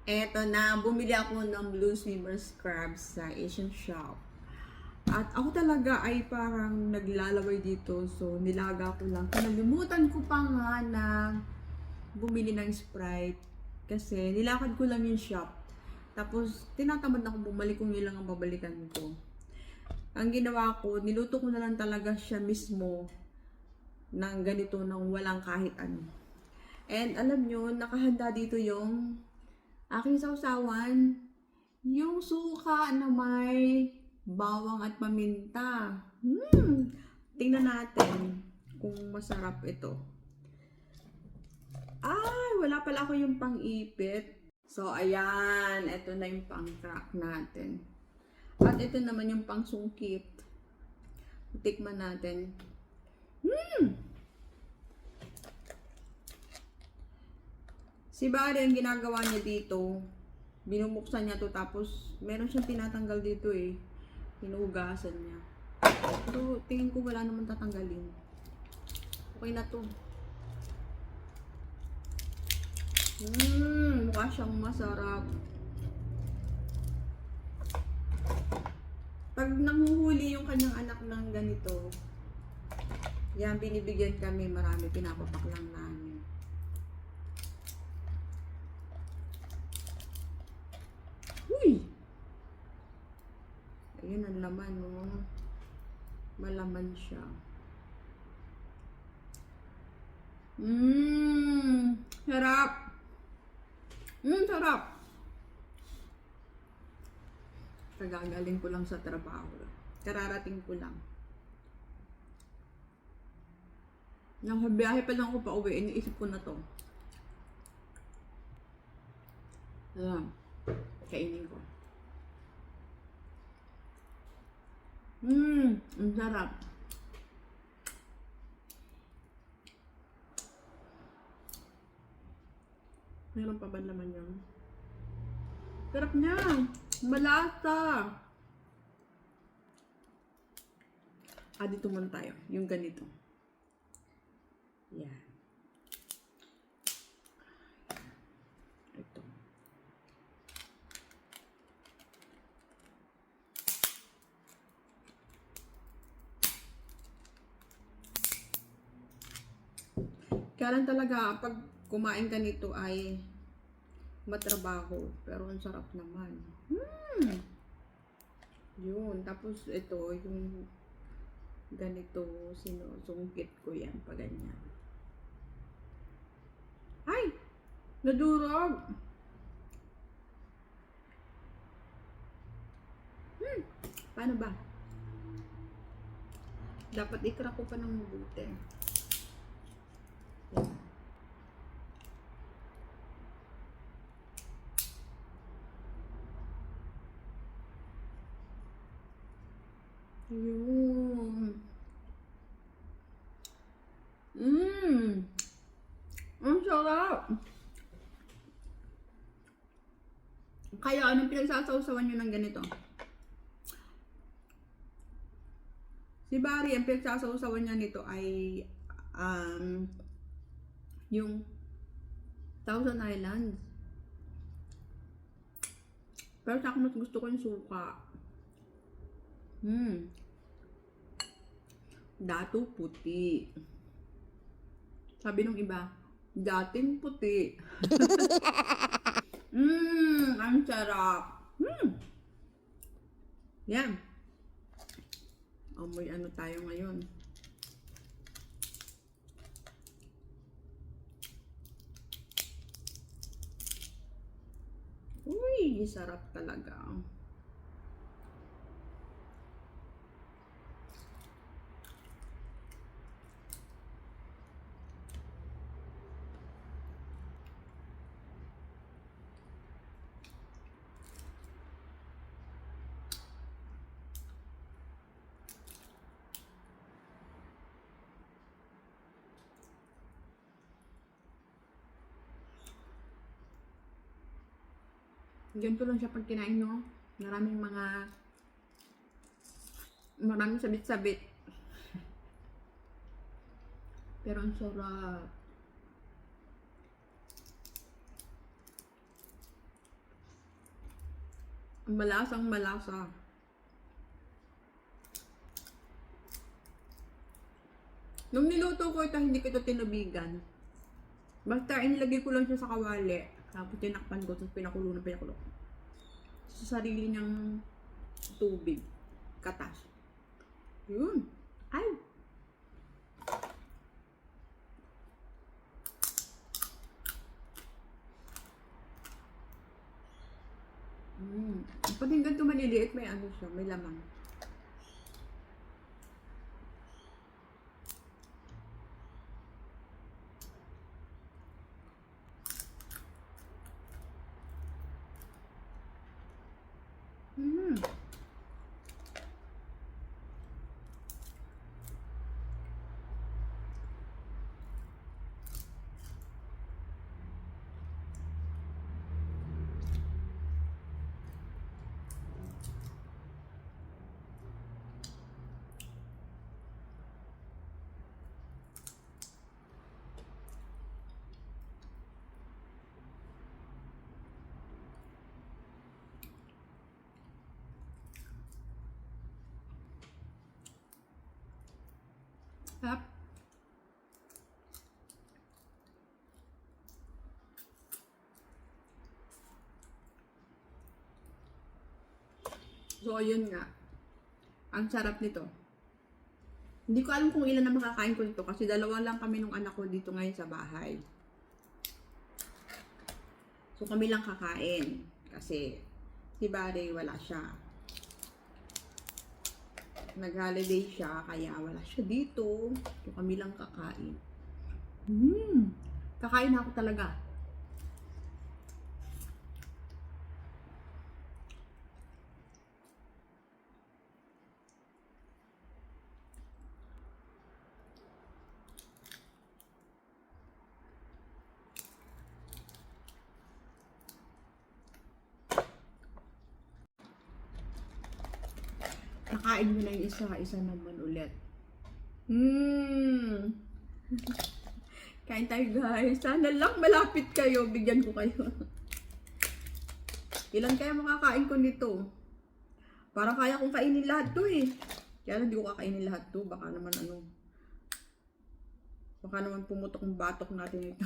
Eto na, bumili ako ng Blue Swimmer Scrubs sa Asian Shop. At ako talaga ay parang naglalaway dito. So, nilaga ko lang. Kinalimutan ko pa nga na bumili ng Sprite. Kasi nilakad ko lang yung shop. Tapos, tinatamad na ako bumalik kung yun lang ang babalikan ko. Ang ginawa ko, niluto ko na lang talaga siya mismo ng ganito nang walang kahit ano. And alam nyo, nakahanda dito yung aking sausawan, yung suka na may bawang at paminta. Tingnan natin kung masarap ito. Ay, wala pala ako yung pang-ipit. So, ayan. Ito na yung pang-crack natin. At ito naman yung pang-sungkit. Tikman natin. Si Barry, ang ginagawa niya dito, binubuksan niya to tapos meron siyang tinatanggal dito eh. Hinugasan niya. So, tingin ko wala naman tatanggalin. Okay na to. Mukha siyang masarap. Pag nanguhuli yung kanyang anak ng ganito, yan, binibigyan kami marami, pinapapak lang namin. Uy! Ayun ang laman, no? Malaman siya. Sarap! Sarap! Kagagaling ko lang sa trabaho. Kararating ko lang. Nasa biyahe pa lang ako pa uwi, iniisip ko na to. Ayan. Kainin ko. Ang sarap. Meron pa ba naman yun? Sarap niya. Malasa. Dito muna tayo. Yung ganito. Yan. Ito. Kaya lang talaga, pag kumain ka nito ay matrabaho. Pero ang sarap naman. Yun. Tapos ito, yung ganito, sinusungkit ko yan pa ganyan. Ay! Nadurog! Paano ba? Dapat ikrak ko pa ng mabuti. Yun. Ang sarap! Kaya anong pinagsasawsawan nyo ng ganito? Si Barry, ang pinagsasawsawan niya nito ay yung Thousand Islands. Pero sa akin mas gusto ko yung suka. Dato puti. Sabi nung iba, dating puti. Ang sarap. Yan. May ano tayo ngayon. Uy, sarap talaga. Ganito lang siya pag kinain, no? Maraming sabit-sabit. Pero ang sarap. Malasang malasa. Nung niluto ko ito, hindi ko ito tinubigan. Basta inilagay ko lang siya sa kawali. Tapos tinakpan ko, tapos pinakulo na pinakulo. Sa sarili niyang tubig. Katas. Yun. Ay! Pati ganito maliliit, may ano siya, may lamang. Mm. Sarap. So, yun nga. Ang sarap nito. Hindi ko alam kung ilan na makakain ko nito kasi dalawa lang kami nung anak ko dito ngayon sa bahay. So, kami lang kakain. Kasi, si Barry wala siya. Nag-holiday siya, kaya wala siya dito. So, kami lang kakain. Kakain na ako talaga. Kakain mo na yung isa naman ulit. Kain tayo guys. Sana lang malapit kayo. Bigyan ko kayo. Ilan kaya makakain ko nito? Parang kaya kong kainin lahat to eh. Kaya lang hindi ko kakainin lahat to. Baka naman ano. Baka naman pumutok ang batok natin ito.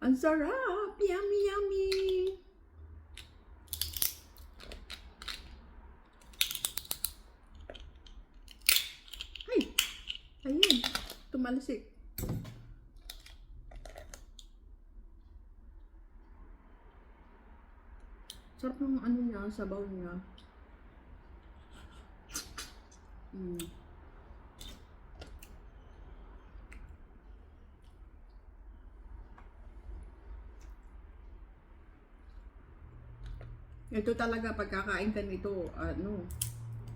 Ang sarap. Yummy, yummy. Ayan, tumalasik. Sarap ng ano niya, sabaw niya. Ito talaga, pagkakain ka nito, ano,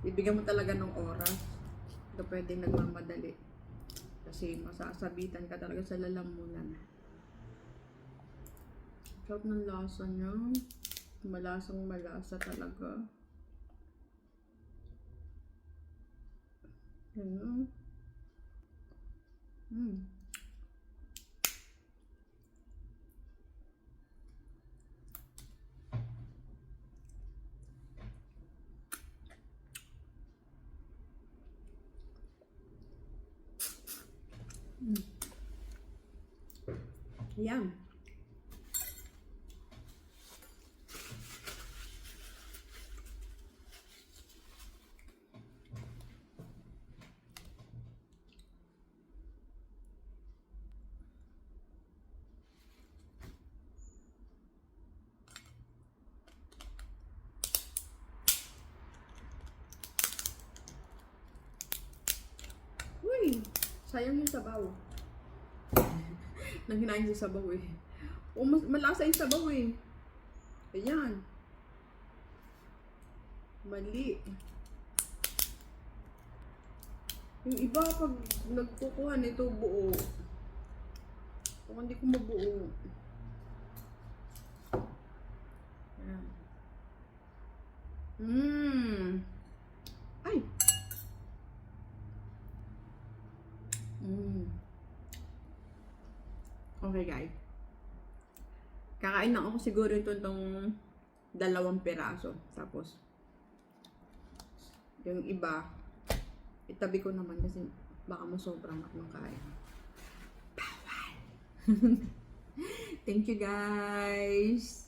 bibigyan mo talaga ng oras. Ito pwedeng nagmamadali. Kasi masasabitan ka talaga sa lalamunan. Sarap ng lasa niya. Malasang malasa talaga. Yan. Yan. Uy, sayang yung sabaw. Nang hinahin sa sabaw eh. O, malasa yung sabaw eh. Ayan. Mali. Yung iba pag nagkukuha nito buo. Kung hindi ko mabuo. Ayan. Ay. Okay guys. Kakain lang ako siguro itong 2 piraso. Tapos, yung iba, itabi ko naman kasi baka masobrang ako ng kain. Bawal! Thank you guys!